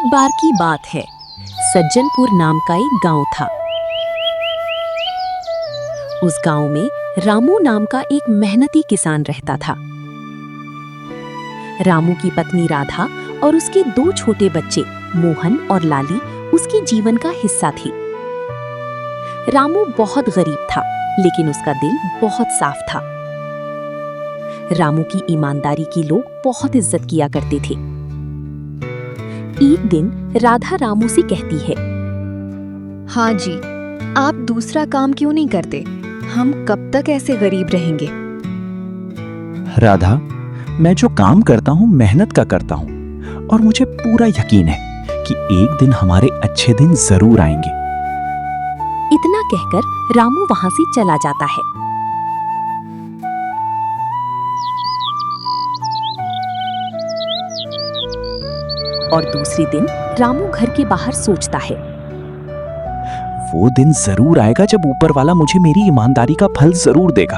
एक बार की बात है। सज्जनपुर नाम का एक गांव था। उस गांव में रामू नाम का एक मेहनती किसान रहता था। रामू की पत्नी राधा और उसके 2 छोटे बच्चे मोहन और लाली उसके जीवन का हिस्सा थे। रामू बहुत गरीब था, लेकिन उसका दिल बहुत साफ था। रामू की ईमानदारी की लोग बहुत इज्जत किया करते थे। एक दिन राधा रामू से कहती है, हाँ जी, आप दूसरा काम क्यों नहीं करते? हम कब तक ऐसे गरीब रहेंगे? राधा, मैं जो काम करता हूँ मेहनत का करता हूँ और मुझे पूरा यकीन है कि एक दिन हमारे अच्छे दिन जरूर आएंगे। इतना कहकर रामू वहां से चला जाता है। और दूसरे दिन रामू घर के बाहर सोचता है, वो दिन जरूर आएगा जब ऊपर वाला मुझे मेरी ईमानदारी का फल जरूर देगा।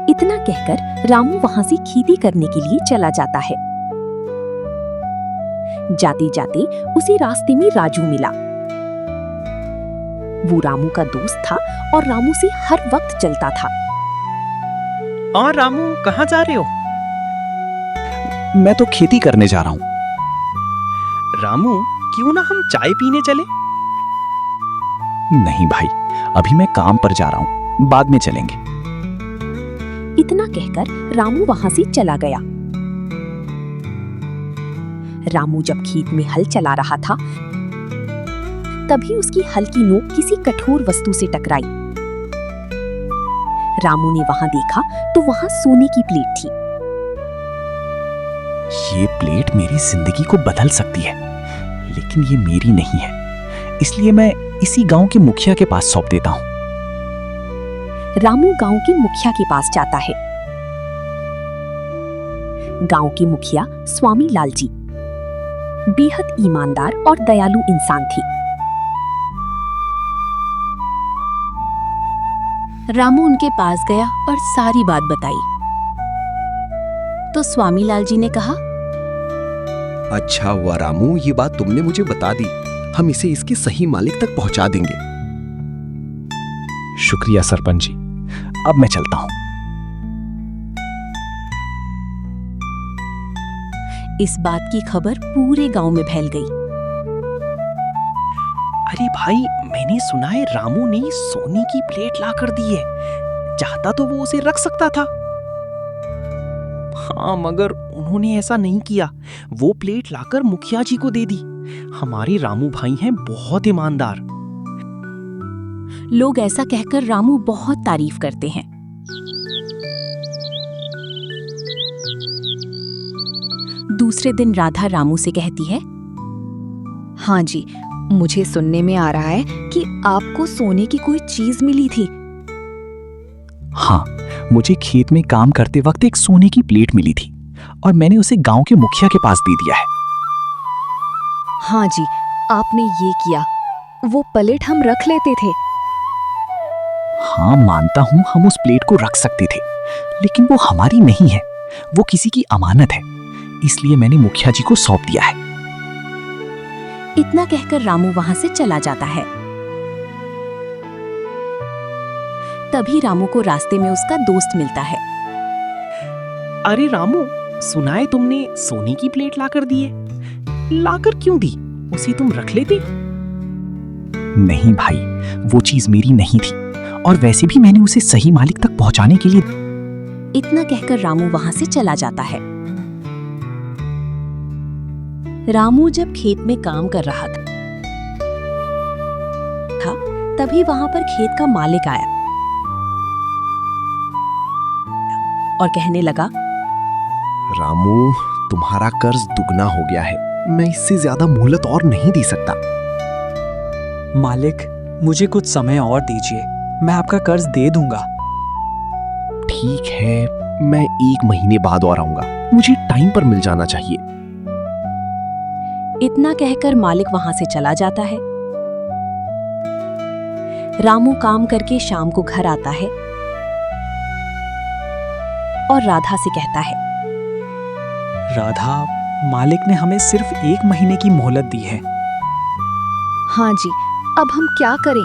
इतना कहकर रामू वहां से खेती करने के लिए चला जाता है। जाते जाते उसे रास्ते में राजू मिला। वो रामू का दोस्त था और रामू से हर वक्त चलता था। और रामू, कहाँ जा रहे हो? मैं तो खेती करने जा रहा हूँ। रामू, क्यों ना हम चाय पीने चले? नहीं भाई, अभी मैं काम पर जा रहा हूँ, बाद में चलेंगे। इतना कहकर रामू वहां से चला गया। रामू जब खेत में हल चला रहा था, तभी उसकी हल की नोक किसी कठोर वस्तु से टकराई। रामू ने वहां देखा तो वहां सोने की प्लेट थी। ये प्लेट मेरी जिंदगी को बदल सकती है, लेकिन ये मेरी नहीं है, इसलिए मैं इसी गांव के मुखिया के पास सौंप देता हूँ। रामू गांव के मुखिया के पास जाता है। गांव के मुखिया स्वामी लालजी बेहद ईमानदार और दयालु इंसान थे। रामू उनके पास गया और सारी बात बताई। तो स्वामी लालजी ने कहा, अच्छा हुआ रामू, ये बात तुमने मुझे बता दी। हम इसे इसके सही मालिक तक पहुंचा देंगे। शुक्रिया सरपंच जी, अब मैं चलता हूँ। इस बात की खबर पूरे गांव में फैल गई। अरे भाई, मैंने सुना है रामू ने सोने की प्लेट ला कर दी है। चाहता तो वो उसे रख सकता था। हाँ, मगर उन्होंने ऐसा नहीं किया। वो प्लेट लाकर मुखिया जी को दे दी। हमारे रामू भाई हैं बहुत ईमानदार। लोग ऐसा कहकर रामू बहुत तारीफ करते हैं। दूसरे दिन राधा रामू से कहती है, हाँ जी, मुझे सुनने में आ रहा है कि आपको सोने की कोई चीज मिली थी। हाँ, मुझे खेत में काम करते वक्त एक सोने की प्लेट मिली थी और मैंने उसे गांव के मुखिया के पास दे दिया है। हाँ जी, आपने ये किया। वो प्लेट हम रख लेते थे। हाँ, मानता हूँ हम उस प्लेट को रख सकते थे, लेकिन वो हमारी नहीं है, वो किसी की अमानत है, इसलिए मैंने मुखिया जी को सौंप दिया है। इतना कहकर रामू वहां से चला जाता है। तभी रामू को रास्ते में उसका दोस्त मिलता है। अरे रामू, सुना है तुमने सोने की प्लेट लाकर दी है। लाकर क्यों दी? उसे तुम रख लेते। नहीं भाई, वो चीज मेरी नहीं थी और वैसे भी मैंने उसे सही मालिक तक पहुंचाने के लिए। इतना कहकर रामू वहां से चला जाता है। रामू जब खेत में काम कर रहा था, तभी वहां पर खेत का मालिक आया और कहने लगा, रामू, तुम्हारा कर्ज दुगना हो गया है। मैं इससे ज्यादा मोहलत और नहीं दे सकता। मालिक, मुझे कुछ समय और दीजिए, मैं आपका कर्ज दे दूंगा। ठीक है, मैं 1 महीने बाद और आऊंगा। मुझे टाइम पर मिल जाना चाहिए। इतना कहकर मालिक वहां से चला जाता है। रामू काम करके शाम को घर आता है और राधा से कहता है, राधा, मालिक ने हमें सिर्फ 1 महीने की मोहलत दी है। हाँ जी, अब हम क्या करें?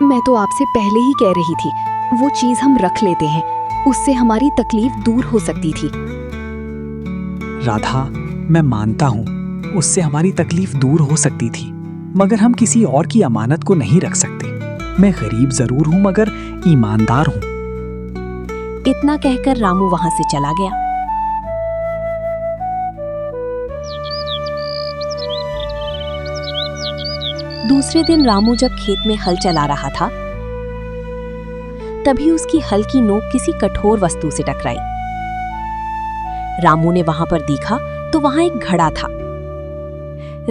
मैं तो आपसे पहले ही कह रही थी, वो चीज हम रख लेते हैं, उससे हमारी तकलीफ दूर हो सकती थी। राधा, मैं मानता हूँ उससे हमारी तकलीफ दूर हो सकती थी, मगर हम किसी और की अमानत को नहीं रख सकते। मैं गरीब जरूर हूँ मगर ईमानदार हूँ। इतना कहकर रामू वहां से चला गया। दूसरे दिन रामू जब खेत में हल चला रहा था, तभी उसकी हल की नोक किसी कठोर वस्तु से टकराई। रामू ने वहां पर देखा तो वहां एक घड़ा था।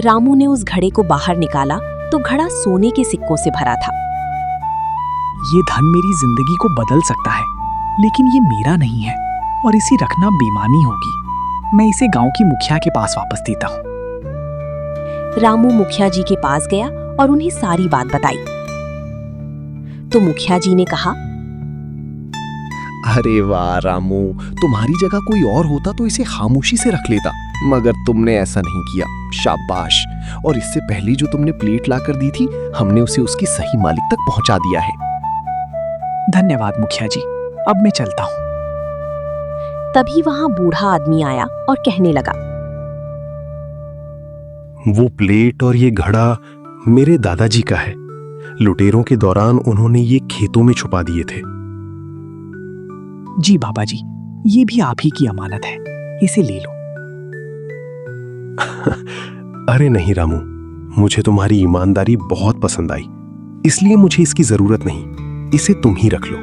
रामू ने उस घड़े को बाहर निकाला तो घड़ा सोने के सिक्कों से भरा था। ये धन मेरी जिंदगी को बदल सकता है, लेकिन ये मेरा नहीं है और इसे रखना बेईमानी होगी। मैं इसे गांव की मुखिया के पास वापस देता हूँ। रामू मुखिया जी के पास गया और उन्हें सारी बात बताई। तो मुखिया जी ने कहा, अरे वाह रामू, तुम्हारी जगह कोई और होता तो इसे खामोशी से रख लेता, मगर तुमने ऐसा नहीं किया। शाबाश। और इससे पहले जो तुमने प्लेट लाकर दी थी, हमने उसे उसकी सही मालिक तक पहुंचा दिया है। धन्यवाद मुखिया जी, अब मैं चलता हूँ। तभी वहां बूढ़ा आदमी आया और कहने लगा, वो प्लेट और ये घड़ा मेरे दादाजी का है। लुटेरों के दौरान उन्होंने ये खेतों में छुपा दिए थे। जी बाबा जी, ये भी आप ही की अमानत है, इसे ले लो। अरे नहीं रामू, मुझे तुम्हारी ईमानदारी बहुत पसंद आई, इसलिए मुझे इसकी जरूरत नहीं, इसे तुम ही रख लो।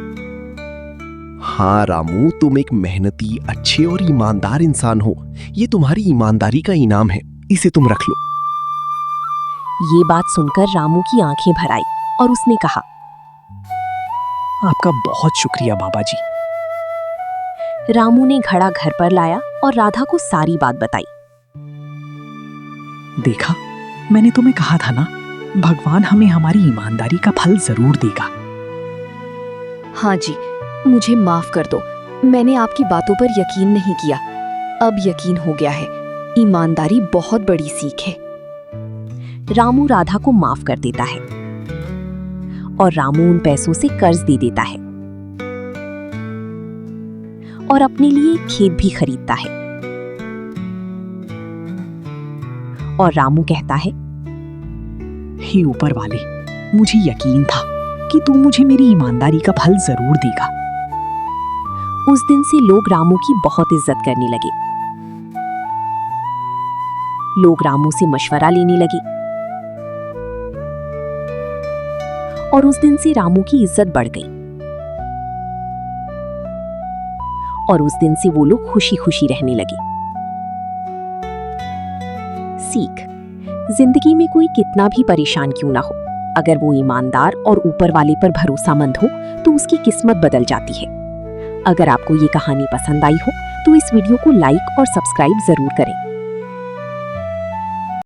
हाँ रामू, तुम एक मेहनती, अच्छे और ईमानदार इंसान हो। ये तुम्हारी ईमानदारी का इनाम है, इसे तुम रख लो। ये बात सुनकर रामू की आंखें भर आई और उसने कहा, आपका बहुत शुक्रिया बाबा जी। रामू ने घड़ा घर पर लाया और राधा को सारी बात बताई। देखा, मैंने तुम्हें कहा था ना, भगवान हमें हमारी ईमानदारी का फल जरूर देगा। हाँ जी, मुझे माफ कर दो, मैंने आपकी बातों पर यकीन नहीं किया। अब यकीन हो गया है, ईमानदारी बहुत बड़ी सीख है। रामू राधा को माफ कर देता है और रामू उन पैसों से कर्ज दे देता है और अपने लिए खेत भी खरीदता है। और रामू कहता है, हे ऊपर वाले, मुझे यकीन था कि तू मुझे मेरी ईमानदारी का फल जरूर देगा। उस दिन से लोग रामू की बहुत इज्जत करने लगे। लोग रामू से मशवरा लेने लगे और उस दिन से रामू की इज्जत बढ़ गई और उस दिन से वो लोग खुशी खुशी रहने लगे। सीख, जिंदगी में कोई कितना भी परेशान क्यों ना हो, अगर वो ईमानदार और ऊपर वाले पर भरोसामंद हो तो उसकी किस्मत बदल जाती है। अगर आपको ये कहानी पसंद आई हो तो इस वीडियो को लाइक और सब्सक्राइब जरूर करें।